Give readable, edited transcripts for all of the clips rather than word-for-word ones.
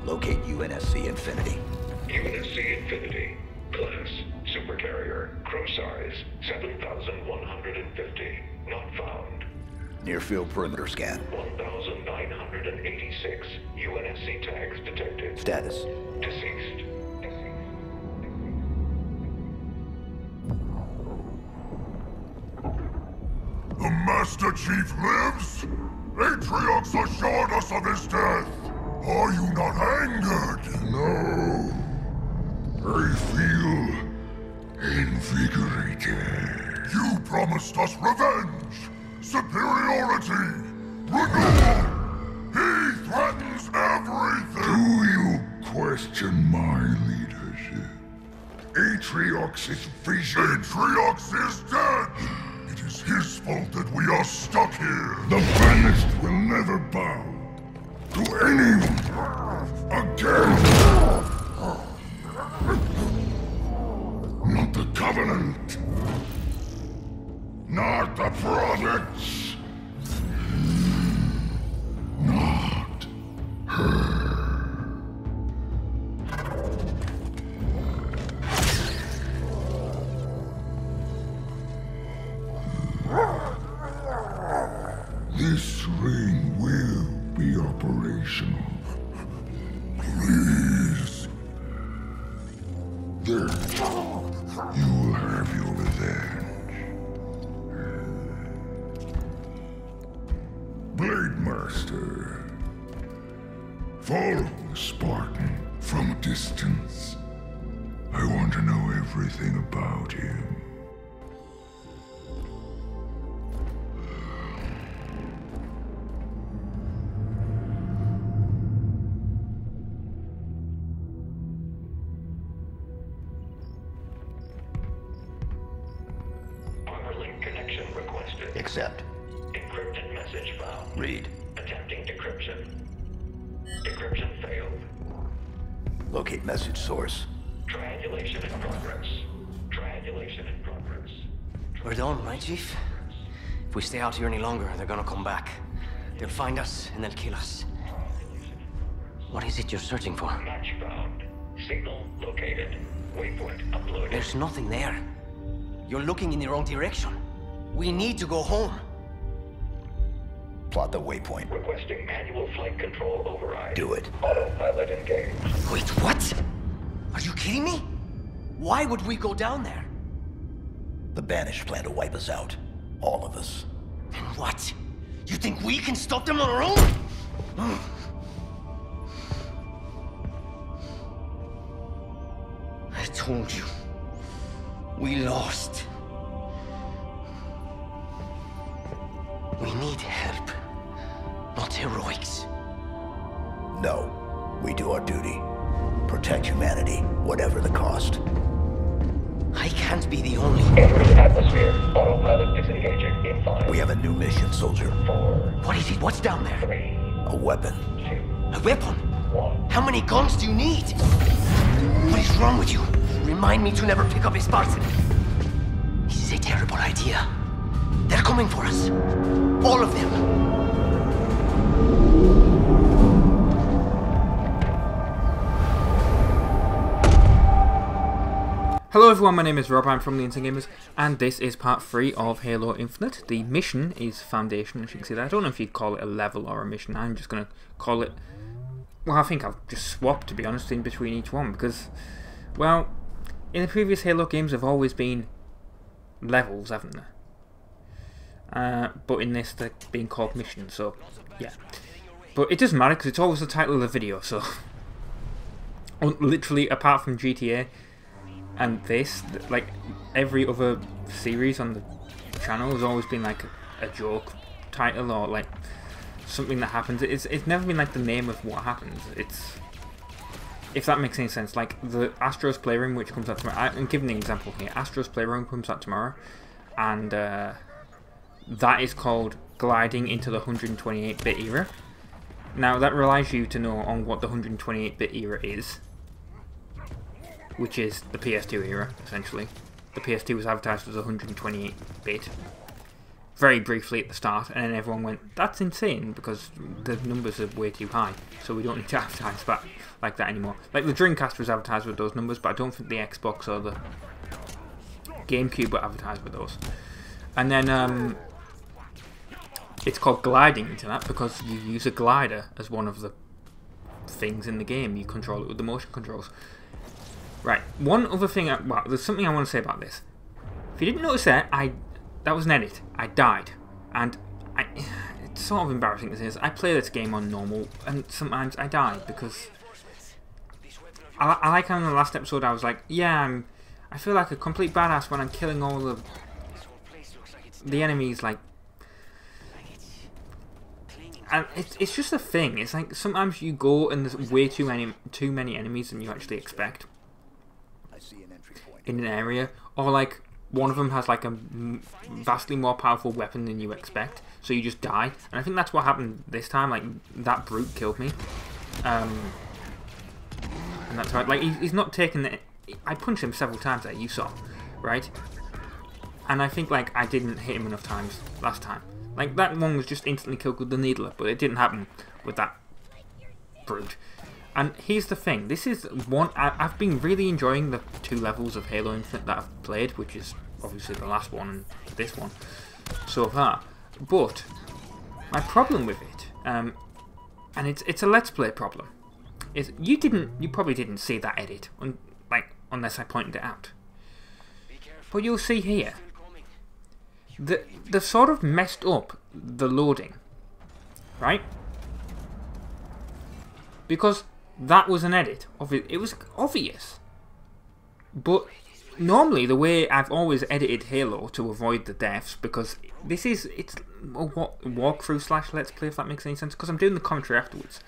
Locate UNSC Infinity. UNSC Infinity. Class, supercarrier, crew size, 7,150. Not found. Near field perimeter scan. 1,986. UNSC tags detected. Status. Deceased. The Master Chief lives? Atriox assured us of his death. Are you not angered? No. I feel invigorated. You promised us revenge, superiority, renewal. He threatens everything. Do you question my leadership? Atriox's vision. Atriox is dead. It is his fault that we are stuck here. The Banished will never bow to anyone again. Not the Covenant. Not the Prophets. Not her. This ring will be operational. Please. Then you will have your revenge. Blade Master. Follow the Spartan from a distance. I want to know everything about him. Accept. Encrypted message found. Read. Attempting decryption. Decryption failed. Locate message source. Triangulation in progress. Triangulation in progress. We're done, right, Chief? If we stay out here any longer, they're gonna come back. They'll find us, and they'll kill us. What is it you're searching for? Match found. Signal located. Waypoint uploaded. There's nothing there. You're looking in the wrong direction. We need to go home. Plot the waypoint. Requesting manual flight control override. Do it. Autopilot engaged. Wait, what? Are you kidding me? Why would we go down there? The Banished plan to wipe us out. All of us. And what? You think we can stop them on our own? I told you. We lost. We need help, not heroics. No. We do our duty. Protect humanity, whatever the cost. I can't be the only... Entering atmosphere. Autopilot disengaging in 5. We have a new mission, soldier. 4. What is it? What's down there? 3. A weapon. 2. A weapon? 1. How many guns do you need? What is wrong with you? Remind me to never pick up a Spartan. This is a terrible idea. They're coming for us. All of them. Hello everyone, my name is Rob, I'm from the Insane Gamers, and this is part 3 of Halo Infinite. The mission is Foundation, as you can see there. I don't know if you'd call it a level or a mission. I'm just going to call it... Well, I think I'll just swap, to be honest, in between each one, because, well, in the previous Halo games they've always been levels, haven't they? But in this they're being called missions, so yeah. But it doesn't matter because it's always the title of the video, so literally apart from GTA and this, like every other series on the channel has always been like a joke title or like something that happens. It's never been like the name of what happens. It's, if that makes any sense, like the Astro's Playroom, which comes out tomorrow. I'm giving an example here. Astro's Playroom comes out tomorrow, and that is called Gliding into the 128-bit era. Now that relies you to know on what the 128-bit era is, which is the PS2 era, essentially. The PS2 was advertised as 128-bit. very briefly at the start, and then everyone went, "That's insane," because the numbers are way too high, so we don't need to advertise that like that anymore. Like the Dreamcast was advertised with those numbers, but I don't think the Xbox or the GameCube were advertised with those. And then it's called gliding into that because you use a glider as one of the things in the game. You control it with the motion controls. Right, one other thing, well, there's something I want to say about this. If you didn't notice that was an edit. I died. And it's sort of embarrassing as it is. I play this game on normal, and sometimes I die because I like how in the last episode I was like, yeah, I feel like a complete badass when I'm killing all the enemies, like, and it's just a thing. It's like sometimes you go and there's way too many enemies than you actually expect in an area, or like one of them has like a vastly more powerful weapon than you expect, so you just die. And I think that's what happened this time. Like that brute killed me, and that's right. Like he's not taking the. I punched him several times there. You saw, right? And I think like I didn't hit him enough times last time. Like that one was just instantly killed with the needler, but it didn't happen with that brute. And here's the thing, this is one, I've been really enjoying the 2 levels of Halo Infinite that I've played, which is obviously the last one and this one so far. But my problem with it, and it's a Let's Play problem, is you probably didn't see that edit, unless I pointed it out. But you'll see here, they've sort of messed up the loading, right? Because that was an edit. It was obvious. But normally the way I've always edited Halo to avoid the deaths, because it's a walkthrough slash Let's Play, if that makes any sense, because I'm doing the commentary afterwards,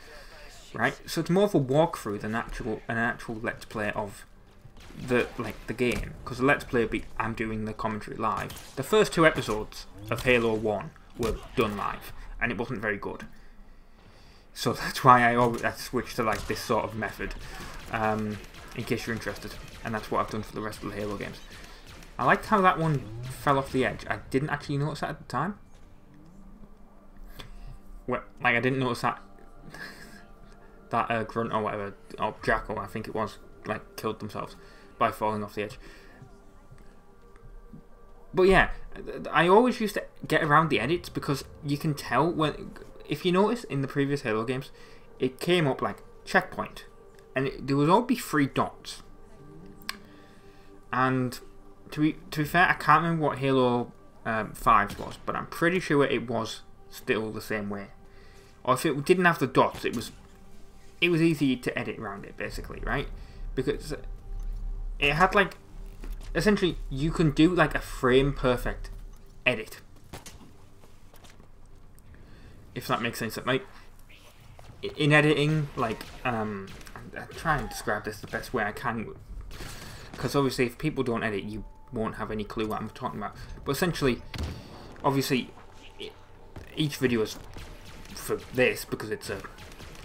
right? So it's more of a walkthrough than an actual Let's Play of the game, because the Let's Play I'm doing the commentary live. The first 2 episodes of Halo 1 were done live, and it wasn't very good. So that's why I switched to like this sort of method, in case you're interested. And that's what I've done for the rest of the Halo games. I liked how that one fell off the edge. I didn't actually notice that at the time. Well, like I didn't notice that grunt or whatever, or Jackal, I think it was, like killed themselves by falling off the edge. But yeah, I always used to get around the edits because you can tell when. If you notice in the previous Halo games, it came up like checkpoint, and there would all be 3 dots. And to be fair, I can't remember what Halo 5's was, but I'm pretty sure it was still the same way. Or if it didn't have the dots, it was easy to edit around it, basically, right? Because it had like essentially you can do like a frame perfect edit. If that makes sense. Like in editing, like I'm trying to describe this the best way I can, because obviously if people don't edit, you won't have any clue what I'm talking about. But essentially, obviously, each video is for this because it's a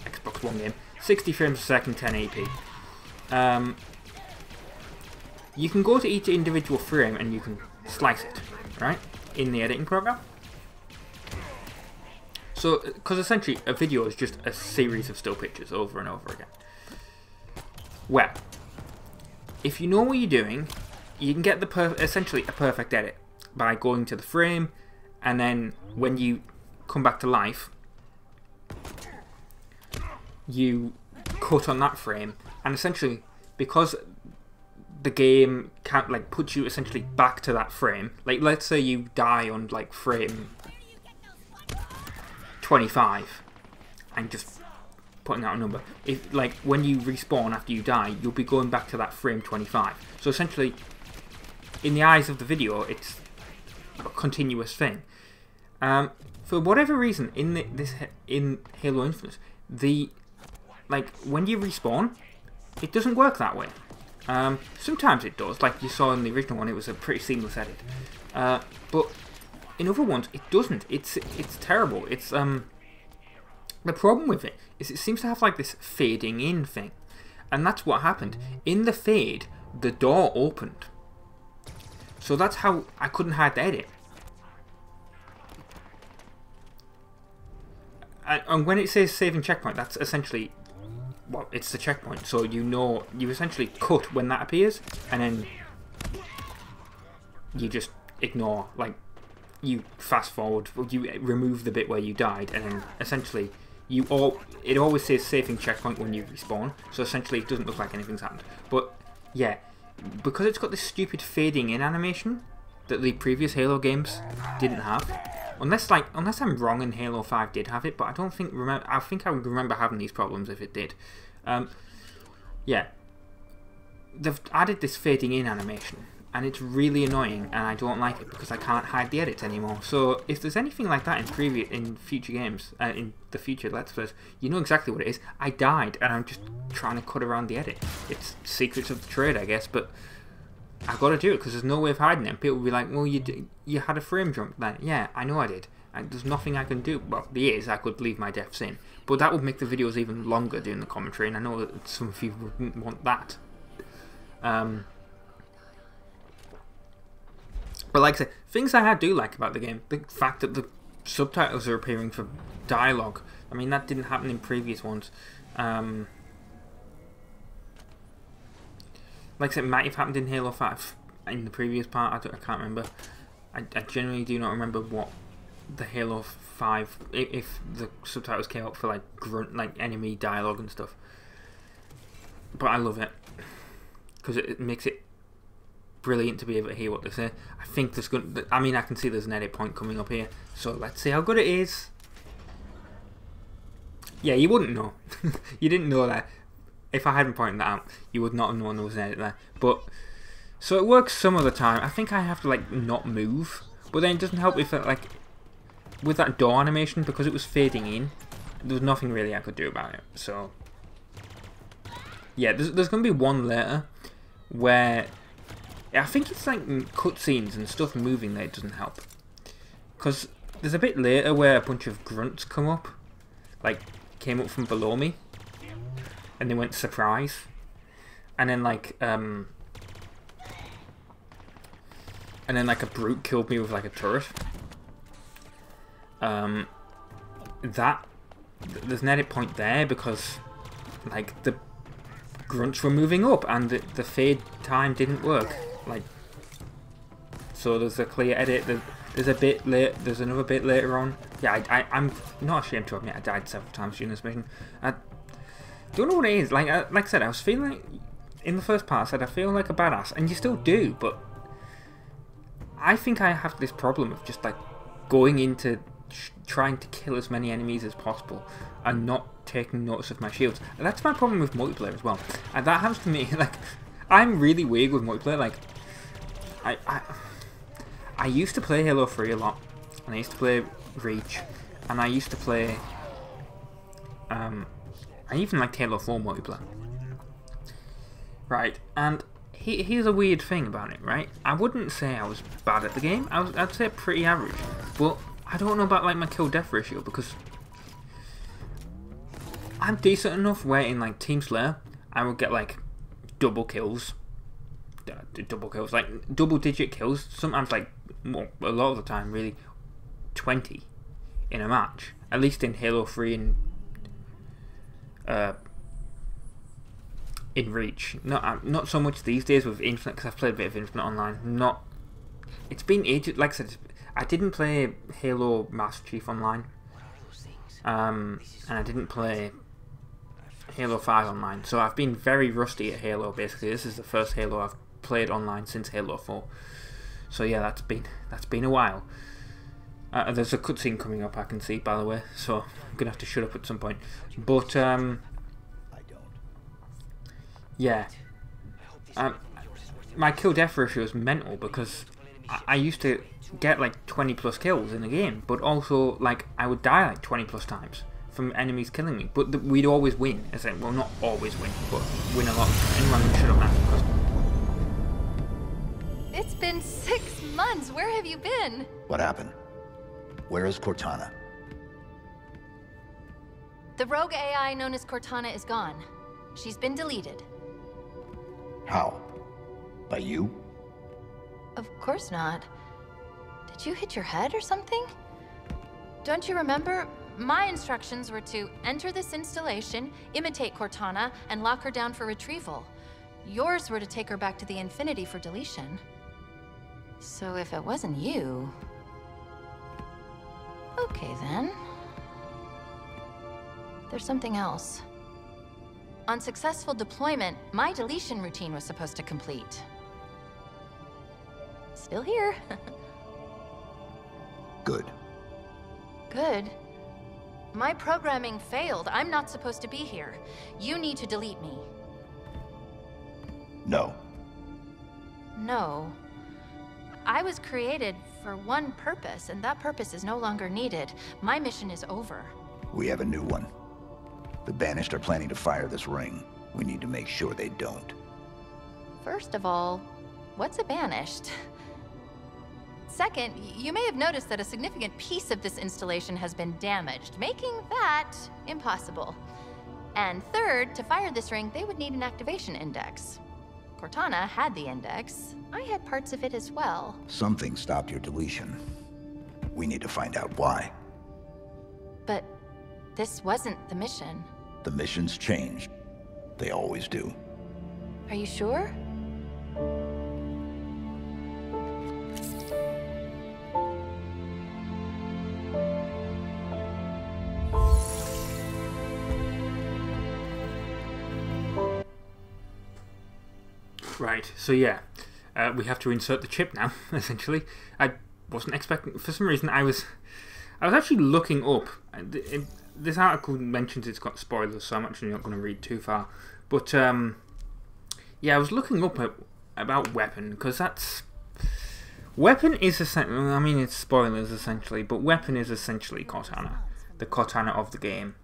Xbox One game, 60 frames a second, 1080p. You can go to each individual frame and you can slice it, right, in the editing program. So, because essentially a video is just a series of still pictures over and over again. Well, if you know what you're doing, you can get essentially a perfect edit by going to the frame, and then when you come back to life, you cut on that frame, and essentially because the game can't like put you essentially back to that frame. Like let's say you die on like frame 25, and just putting out a number. If like when you respawn after you die, you'll be going back to that frame 25. So essentially, in the eyes of the video, it's a continuous thing. For whatever reason, in Halo Infinite, like when you respawn, it doesn't work that way. Sometimes it does, like you saw in the original one, it was a pretty seamless edit. But in other ones, it doesn't. It's terrible. It's the problem with it is it seems to have like this fading in thing, and that's what happened. In the fade, the door opened, so that's how I couldn't hide the edit. And when it says saving checkpoint, that's essentially, well, it's the checkpoint. So you know, you essentially cut when that appears, and then you just ignore, like, you fast forward, you remove the bit where you died, and then essentially it always says saving checkpoint when you respawn. So essentially, it doesn't look like anything's happened. But yeah, because it's got this stupid fading in animation that the previous Halo games didn't have. Unless I'm wrong and Halo 5 did have it, but I don't think I think I would remember having these problems if it did. Yeah, they've added this fading in animation, and it's really annoying, and I don't like it because I can't hide the edits anymore. So if there's anything like that in future games, in the future Let's Plays, you know exactly what it is. I died, and I'm just trying to cut around the edit. It's secrets of the trade, I guess, but I've got to do it because there's no way of hiding it. People will be like, well, you had a frame jump then. Yeah, I know I did. And there's nothing I can do. Well, there is. I could leave my deaths in. But that would make the videos even longer doing the commentary, and I know that some of you wouldn't want that. But like I said, things I do like about the game, the fact that the subtitles are appearing for dialogue. I mean, that didn't happen in previous ones. Like I said, it might have happened in Halo 5 in the previous part. I can't remember. I generally do not remember what the Halo 5, if the subtitles came up for like grunt, like enemy dialogue and stuff. But I love it because it makes it brilliant to be able to hear what they say. I think there's going. I mean, I can see there's an edit point coming up here, so let's see how good it is. Yeah, you wouldn't know. You didn't know that. If I hadn't pointed that out, you would not have known there was an edit there. But so it works some of the time. I think I have to like not move, but then it doesn't help if like with that door animation, because it was fading in. There was nothing really I could do about it. So yeah, there's going to be one later where I think it's like cutscenes and stuff moving that it doesn't help. Because there's a bit later where a bunch of grunts come up, like came up from below me. And they went surprise, and then like a brute killed me with like a turret. There's an edit point there because like the grunts were moving up and the fade time didn't work. Like, so there's a clear edit. There's a bit late. There's another bit later on. Yeah, I'm not ashamed to admit I died several times during this mission. Don't know what it is. Like I said, I was feeling like in the first part. I said I feel like a badass, and you still do. But I think I have this problem of just like going into trying to kill as many enemies as possible and not taking notice of my shields. And that's my problem with multiplayer as well. And that happens to me. Like, I'm really weird with multiplayer. Like, I used to play Halo 3 a lot, and I used to play Reach, and I used to play I even liked Halo 4 multiplayer. Right, and here's a weird thing about it, right? I wouldn't say I was bad at the game. I'd say pretty average. But I don't know about like my kill-death ratio, because I'm decent enough where in like Team Slayer, I would get like double kills, like double-digit kills. Sometimes like, well, a lot of the time really, 20 in a match. At least in Halo 3 and in Reach. Not so much these days with Infinite, because I've played a bit of Infinite Online. It's been ages. Like I said, I didn't play Halo Master Chief Online, and I didn't play Halo 5 Online, so I've been very rusty at Halo. Basically, this is the first Halo I've played online since Halo 4. So yeah, that's been a while. There's a cutscene coming up, I can see, by the way, so I'm gonna have to shut up at some point. But yeah, my kill-death ratio is mental, because I used to get like 20 plus kills in a game, but also like I would die like 20 plus times from enemies killing me. But we'd always win. Well, not always win, but win a lot. Anyone can shut up now. It's been 6 months. Where have you been? What happened? Where is Cortana? The rogue AI known as Cortana is gone. She's been deleted. How? By you? Of course not. Did you hit your head or something? Don't you remember? My instructions were to enter this installation, imitate Cortana, and lock her down for retrieval. Yours were to take her back to the Infinity for deletion. So if it wasn't you... Okay then. There's something else. On successful deployment, my deletion routine was supposed to complete. Still here. Good. Good. My programming failed. I'm not supposed to be here. You need to delete me. No. No. I was created for one purpose, and that purpose is no longer needed. My mission is over. We have a new one. The Banished are planning to fire this ring. We need to make sure they don't. First of all, what's a Banished? Second, you may have noticed that a significant piece of this installation has been damaged, making that impossible. And third, to fire this ring, they would need an activation index. Cortana had the index. I had parts of it as well. Something stopped your deletion. We need to find out why. But this wasn't the mission. The missions changed. They always do. Are you sure? Right, so yeah, we have to insert the chip now, essentially. I wasn't expecting, for some reason I was actually looking up, this article mentions it's got spoilers, so I'm actually not going to read too far, but yeah, I was looking up about Weapon, because Weapon is essentially, I mean it's spoilers essentially, but Weapon is essentially Cortana, the Cortana of the game.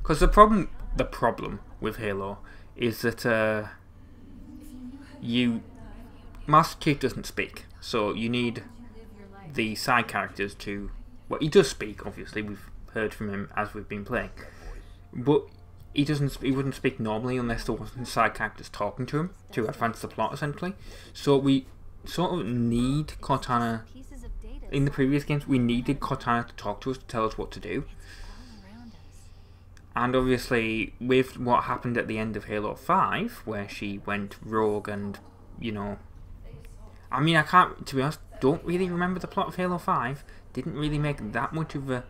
Because the problem with Halo is that Master Chief doesn't speak, so you need the side characters to... Well, he does speak, obviously, we've heard from him as we've been playing, but he wouldn't speak normally unless there wasn't side characters talking to him to advance the plot, essentially. So we sort of need Cortana. In the previous games, we needed Cortana to talk to us, to tell us what to do. And obviously, with what happened at the end of Halo 5, where she went rogue and, you know... I mean, I can't, to be honest, don't really remember the plot of Halo 5. Didn't really make that much of a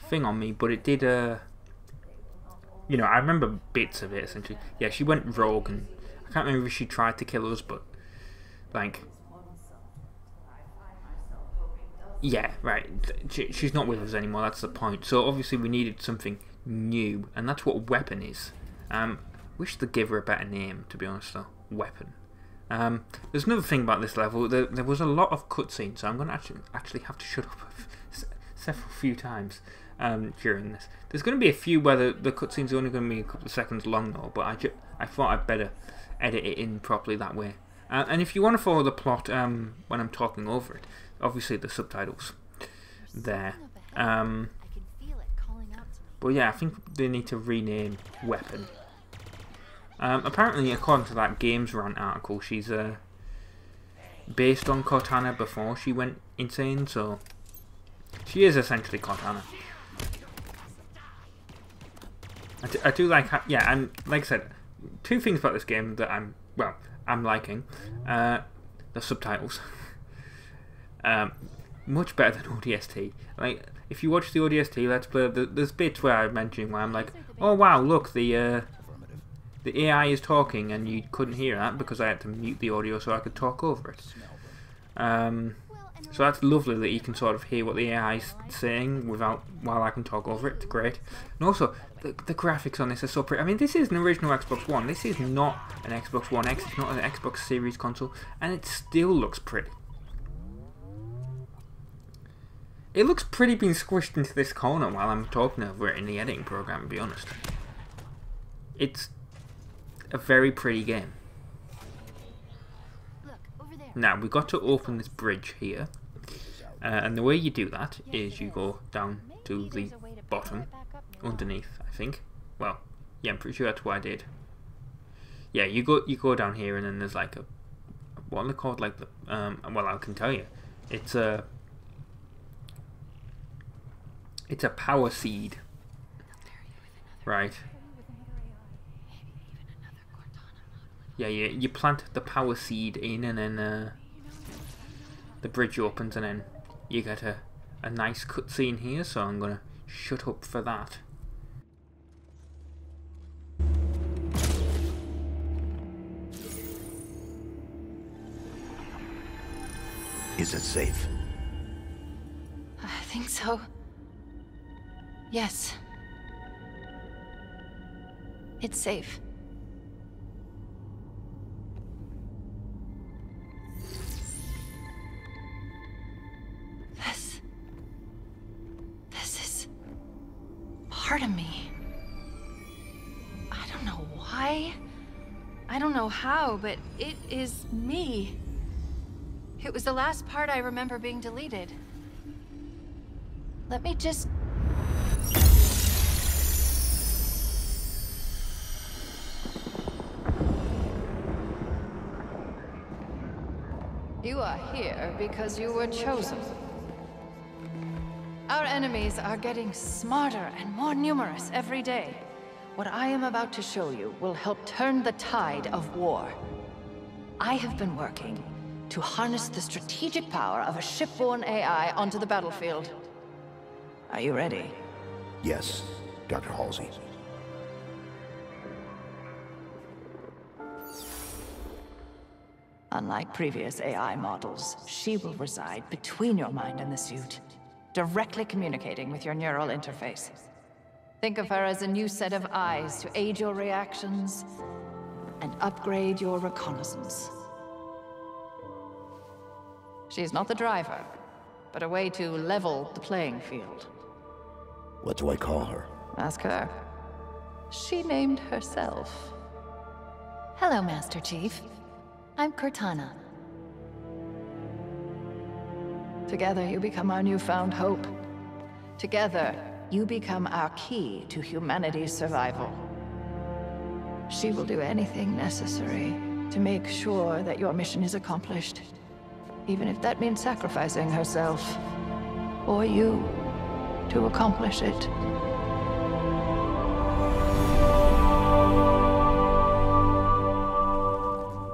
thing on me, but it did, you know, I remember bits of it, essentially. Yeah, she went rogue, and I can't remember if she tried to kill us, but, like... Yeah, right, she's not with us anymore, that's the point. So, obviously, we needed something new, and that's what Weapon is. Wish they'd give her a better name, to be honest, though. Weapon. There's another thing about this level. There was a lot of cutscenes, so I'm going to actually have to shut up several few times during this. There's going to be a few where the cutscenes are only going to be a couple of seconds long, though, but I thought I'd better edit it in properly that way. And if you want to follow the plot when I'm talking over it, obviously the subtitles there. But yeah, I think they need to rename Weapon. Apparently, according to that Games Rant article, she's based on Cortana before she went insane, so she is essentially Cortana. I do like, yeah, and like I said, two things about this game that I'm liking. The subtitles. Much better than ODST. Like, if you watch the ODST Let's Play, there's bits where I'm mentioning where I'm like, oh wow, look, the AI is talking, and you couldn't hear that because I had to mute the audio so I could talk over it. So that's lovely that you can sort of hear what the AI is saying while I can talk over it. It's great. And also, the graphics on this are so pretty. I mean, this is an original Xbox One. This is not an Xbox One X. It's not an Xbox Series console, and it still looks pretty. It looks pretty being squished into this corner while I'm talking over it in the editing program, to be honest. It's a very pretty game. Now, we've got to open this bridge here. And the way you do that is you go down to the bottom, underneath, I think. Well, yeah, I'm pretty sure that's what I did. Yeah, you go down here, and then there's like a... What are they called? Like the... well, I can tell you. It's a... It's a power seed. Right. Yeah, you plant the power seed in, and then the bridge opens, and then you get a nice cutscene here, so I'm gonna shut up for that. Is it safe? I think so. Yes. It's safe. This is part of me. I don't know why. I don't know how, but it is me. It was the last part I remember being deleted. Let me just... You are here because you were chosen. Our enemies are getting smarter and more numerous every day. What I am about to show you will help turn the tide of war. I have been working to harness the strategic power of a shipborne AI onto the battlefield. Are you ready? Yes, Dr. Halsey. Unlike previous AI models, she will reside between your mind and the suit, directly communicating with your neural interface. Think of her as a new set of eyes to aid your reactions and upgrade your reconnaissance. She's not the driver, but a way to level the playing field. What do I call her? Ask her. She named herself. Hello, Master Chief. I'm Cortana. Together, you become our newfound hope. Together, you become our key to humanity's survival. She will do anything necessary to make sure that your mission is accomplished, even if that means sacrificing herself, or you, to accomplish it.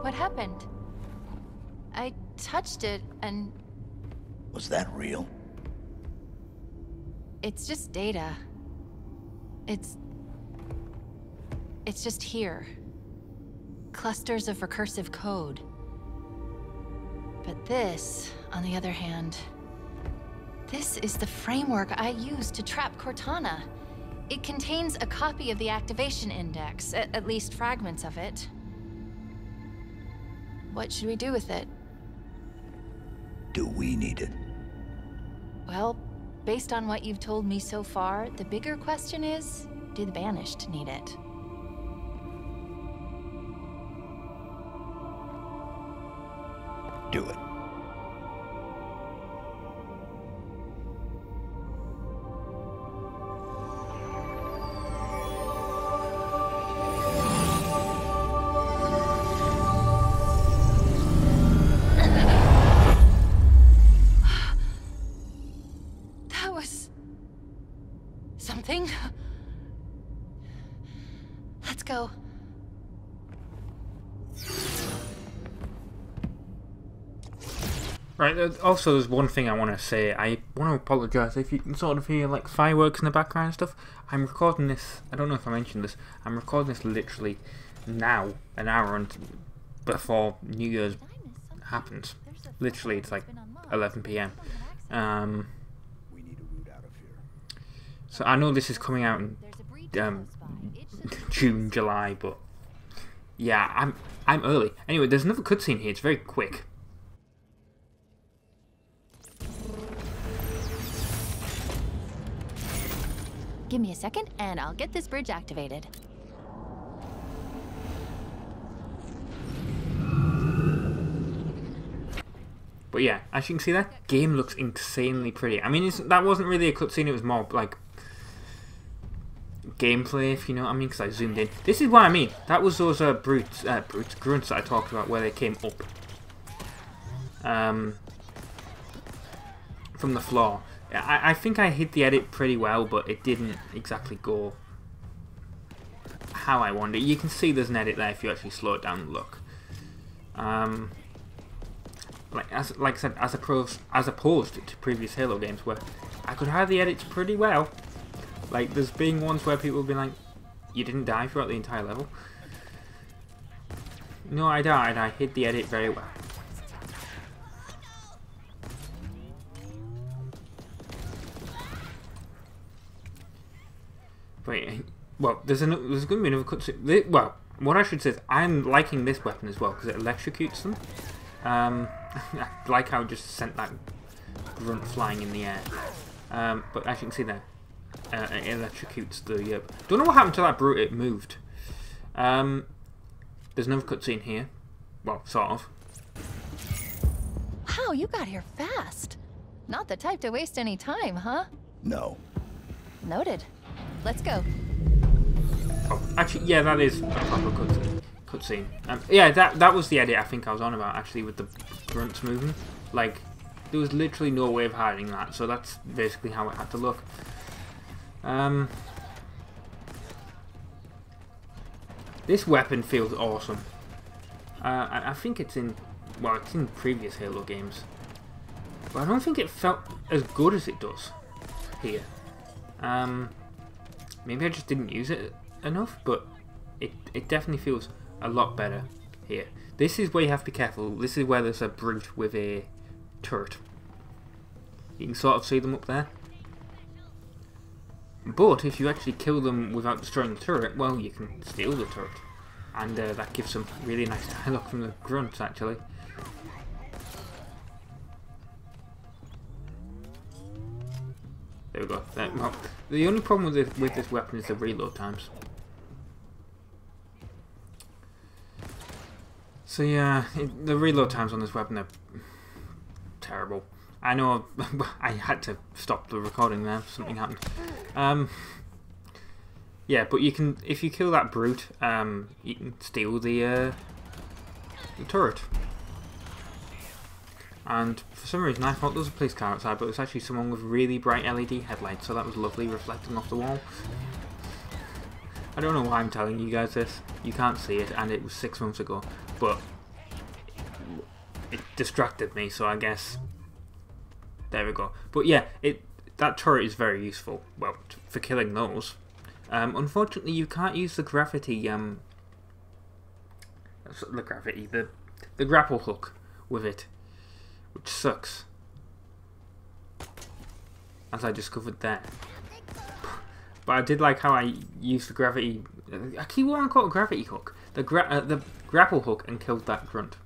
What happened? I touched it and... Was that real? It's just data. It's just here. Clusters of recursive code. But this, on the other hand, this is the framework I use to trap Cortana. It contains a copy of the activation index, at least fragments of it. What should we do with it? Do we need it? Well, based on what you've told me so far, the bigger question is, do the Banished need it? Do it. That was... something. Let's go. Right, also there's one thing I want to say. I want to apologise if you can sort of hear like fireworks in the background and stuff. I'm recording this, I don't know if I mentioned this, I'm recording this literally now, an hour before New Year's happens. Literally, it's like 11 PM. So I know this is coming out in June, July, but yeah, I'm early. Anyway, there's another cutscene here, it's very quick. Give me a second, and I'll get this bridge activated. But yeah, as you can see, that game looks insanely pretty. I mean, that wasn't really a cutscene, it was more like gameplay, if you know what I mean, because I zoomed in. This is what I mean. That was those grunts that I talked about, where they came up from the floor. I think I hid the edit pretty well, but it didn't exactly go how I wanted. You can see there's an edit there if you actually slow it down and look. Like I said, as opposed to previous Halo games where I could hide the edits pretty well. Like there's been ones where people have been like, "You didn't die throughout the entire level." No, I died. I hid the edit very well. Wait, well, there's going to be another cutscene. Well, what I should say is I'm liking this weapon as well because it electrocutes them. I like how it just sent that grunt flying in the air. But as you can see there, it electrocutes the. Don't know what happened to that brute. It moved. There's another cutscene here. Well, sort of. Wow, you got here fast. Not the type to waste any time, huh? No. Noted. Let's go. Oh, actually, yeah, that is a proper cutscene. Yeah, that was the edit I think I was on about, actually, with the grunts moving. Like, there was literally no way of hiding that, so that's basically how it had to look. This weapon feels awesome. I think it's in, well, it's in previous Halo games, but I don't think it felt as good as it does here. Maybe I just didn't use it enough, but it definitely feels a lot better here. This is where you have to be careful. This is where there's a brute with a turret. You can sort of see them up there. But if you actually kill them without destroying the turret, well, you can steal the turret. And that gives some really nice dialogue from the grunts, actually. There we go. Well, the only problem with this weapon is the reload times. So yeah, the reload times on this weapon are terrible. I know I had to stop the recording there. Something happened. Yeah, but you can, if you kill that brute, you can steal the turret. And for some reason I thought there was a police car outside, but it was actually someone with really bright LED headlights, so that was lovely, reflecting off the wall. I don't know why I'm telling you guys this. You can't see it, and it was 6 months ago, but it distracted me, so I guess there we go. But yeah, that turret is very useful, well, for killing those. Unfortunately, you can't use the the grapple hook with it, which sucks, as I discovered there. But I did like how I used the gravity. I keep wanting to call it a gravity hook. The grapple hook, and killed that grunt.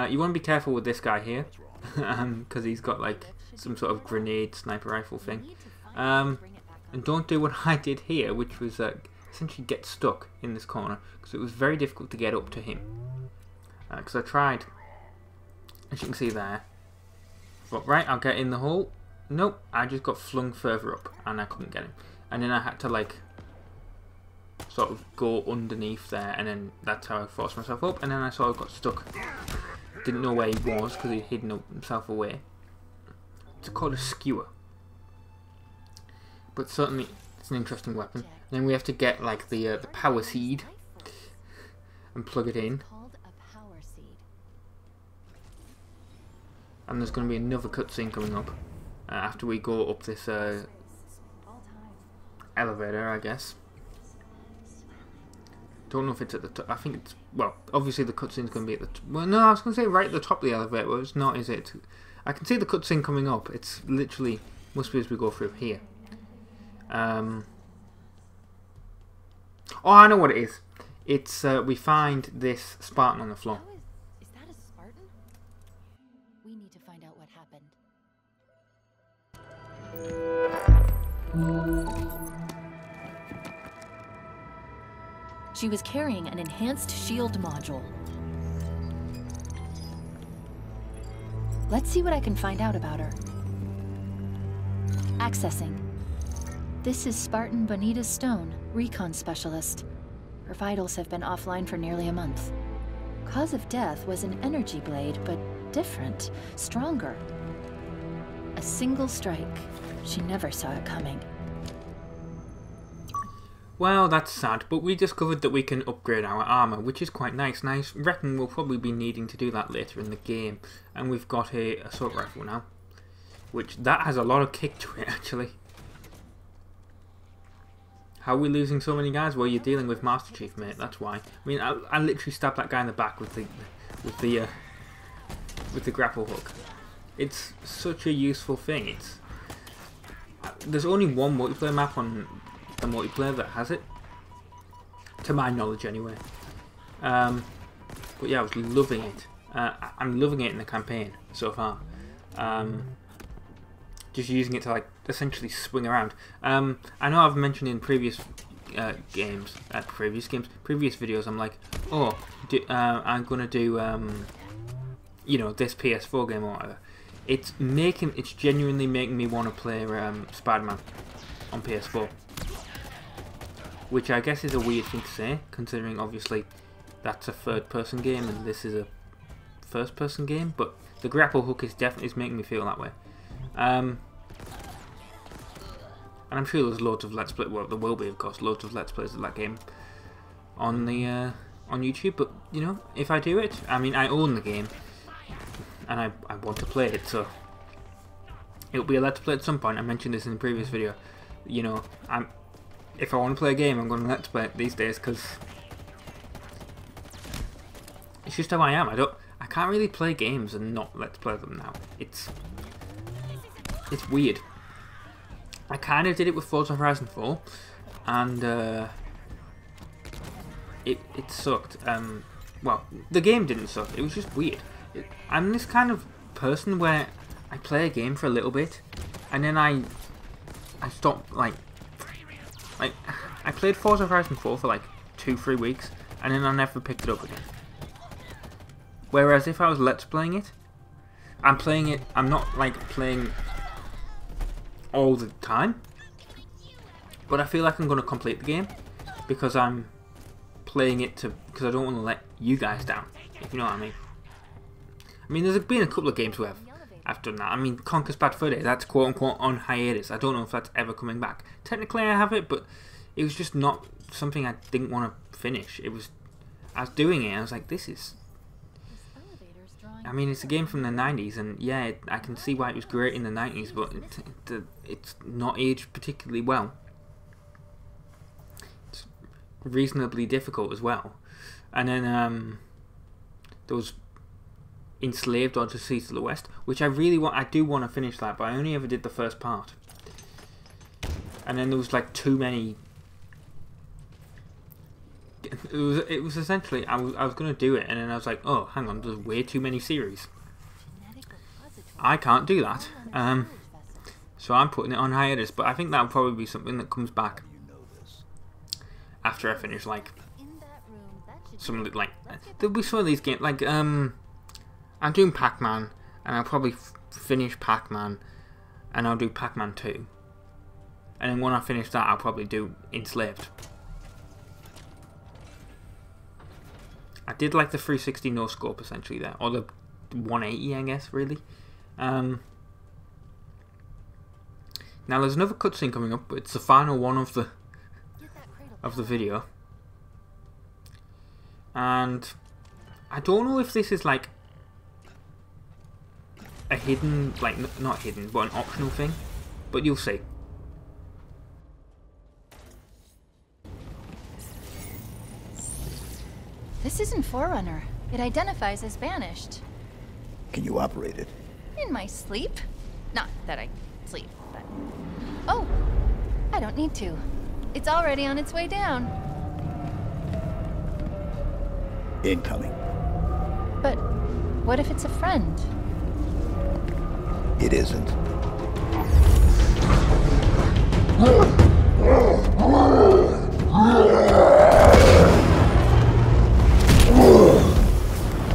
You want to be careful with this guy here, because he's got like some sort of grenade sniper rifle thing. And don't do what I did here, which was essentially get stuck in this corner, because it was very difficult to get up to him. Because I tried, as you can see there. But right, I'll get in the hole. Nope, I just got flung further up, and I couldn't get him. And then I had to like sort of go underneath there, and then that's how I forced myself up. And then I sort of got stuck. Didn't know where he was because he'd hidden himself away. It's called a skewer. But certainly, it's an interesting weapon. Then we have to get like the power seed and plug it in. And there's going to be another cutscene coming up after we go up this elevator, I guess. Don't know if it's at the top. I think it's, well, obviously the cutscene's going to be at the top. Well, no, I was going to say right at the top of the elevator, but it's not, is it? I can see the cutscene coming up. It's literally, must be as we go through here. Oh, I know what it is. It's we find this Spartan on the floor. Is that a Spartan? We need to find out what happened. She was carrying an enhanced shield module. Let's see what I can find out about her. Accessing. This is Spartan Bonita Stone, recon specialist. Her vitals have been offline for nearly a month. Cause of death was an energy blade, but different, stronger. A single strike. She never saw it coming. Well, that's sad, but we discovered that we can upgrade our armour, which is quite nice, and I reckon we'll probably be needing to do that later in the game. And we've got a assault rifle now, which that has a lot of kick to it, actually. How are we losing so many guys? Well, you're dealing with Master Chief, mate, that's why. I mean, I literally stabbed that guy in the back with the grapple hook. It's such a useful thing. There's only one multiplayer map on the multiplayer that has it, to my knowledge anyway. But yeah, I was loving it. I'm loving it in the campaign so far. Just using it to like essentially swing around. I know I've mentioned in previous previous videos, I'm like, oh, I'm gonna do you know, this PS4 game or whatever. It's genuinely making me want to play Spider-Man on PS4. Which I guess is a weird thing to say, considering obviously that's a third-person game and this is a first-person game. But the grapple hook is definitely making me feel that way. And I'm sure there's loads of Let's Play. Well, there will be, of course, loads of Let's Plays of that game on the on YouTube. But you know, if I do it, I mean, I own the game and I want to play it, so it'll be a Let's Play at some point. I mentioned this in the previous video. You know, if I want to play a game, I'm going to Let's Play it these days, because it's just how I am. I can't really play games and not Let's Play them now. It's weird. I kind of did it with Forza Horizon 4, and it sucked. Well, the game didn't suck. It was just weird. I'm this kind of person where I play a game for a little bit, and then I stop, like I played Forza Horizon 4 for like 2-3 weeks, and then I never picked it up again. Whereas if I was Let's Playing it, I'm not like playing all the time, but I feel like I'm going to complete the game because I'm playing it because I don't want to let you guys down, if you know what I mean. I mean, there's been a couple of games where I've done that. I mean, Conker's Bad Fur Day, that's quote unquote on hiatus. I don't know if that's ever coming back. Technically I have it, but it was just not something I didn't want to finish. I was doing it and I was like, this is... I mean, it's a game from the 90s, and yeah, I can see why it was great in the 90s, but it's not aged particularly well. It's reasonably difficult as well. And then there was Enslaved Odyssey to the West, which I do want to finish that, but I only ever did the first part. And then there was like too many. It was essentially I was going to do it, and then I was like, oh, hang on, there's way too many series. I can't do that. So I'm putting it on hiatus, but I think that'll probably be something that comes back after I finish, like some, like there'll be some of these games, like I'm doing Pac-Man, and I'll probably finish Pac-Man, and I'll do Pac-Man 2, and then when I finish that, I'll probably do Enslaved. I did like the 360 no scope essentially there, or the 180, I guess, really. Now there's another cutscene coming up, but it's the final one of the video, and I don't know if this is like a hidden, like not hidden, but an optional thing, but you'll see. This isn't Forerunner. It identifies as Banished. Can you operate it? In my sleep. Not that I sleep, but... Oh! I don't need to. It's already on its way down. Incoming. But what if it's a friend? It isn't.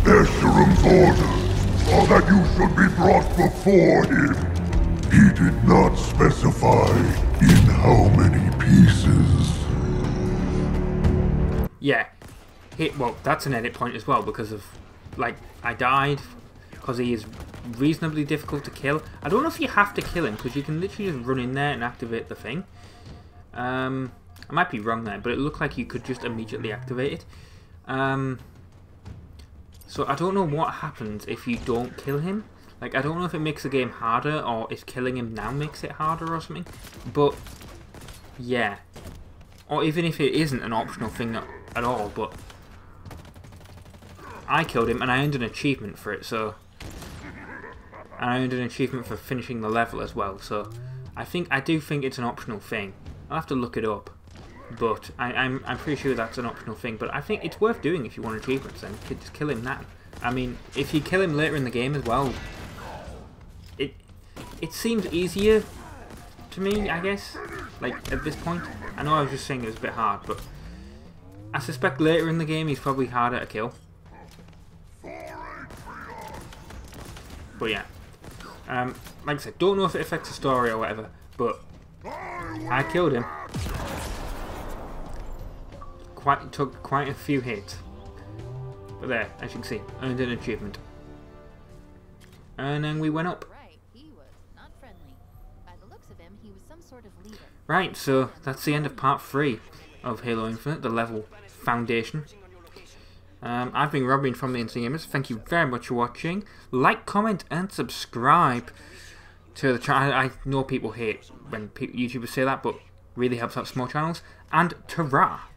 Escherum's orders are that you should be brought before him. He did not specify in how many pieces. Yeah. Well, that's an edit point as well, because of, like, I died because he is reasonably difficult to kill. I don't know if you have to kill him, because you can literally just run in there and activate the thing. I might be wrong there, but it looked like you could just immediately activate it. So I don't know what happens if you don't kill him. Like, I don't know if it makes the game harder, or if killing him now makes it harder or something. But, yeah. Or even if it isn't an optional thing at all, but I killed him and I earned an achievement for it, so... And I earned an achievement for finishing the level as well, so I do think it's an optional thing. I'll have to look it up. But I'm pretty sure that's an optional thing. But I think it's worth doing if you want achievements. Then you could just kill him now. I mean, if you kill him later in the game as well, it seems easier to me, I guess. Like at this point, I know I was just saying it was a bit hard, but I suspect later in the game he's probably harder to kill. But yeah, like I said, don't know if it affects the story or whatever, but I killed him. Took quite a few hits. But there, as you can see, earned an achievement. And then we went up. Right, he was not friendly. By the looks of him, he was some sort of leader. Right, so that's the end of part 3 of Halo Infinite, the level Foundation. I've been Robin from the Insane Gamers. Thank you very much for watching. Like, comment, and subscribe to the channel. I know people hate when YouTubers say that, but really helps out small channels. And ta-ra!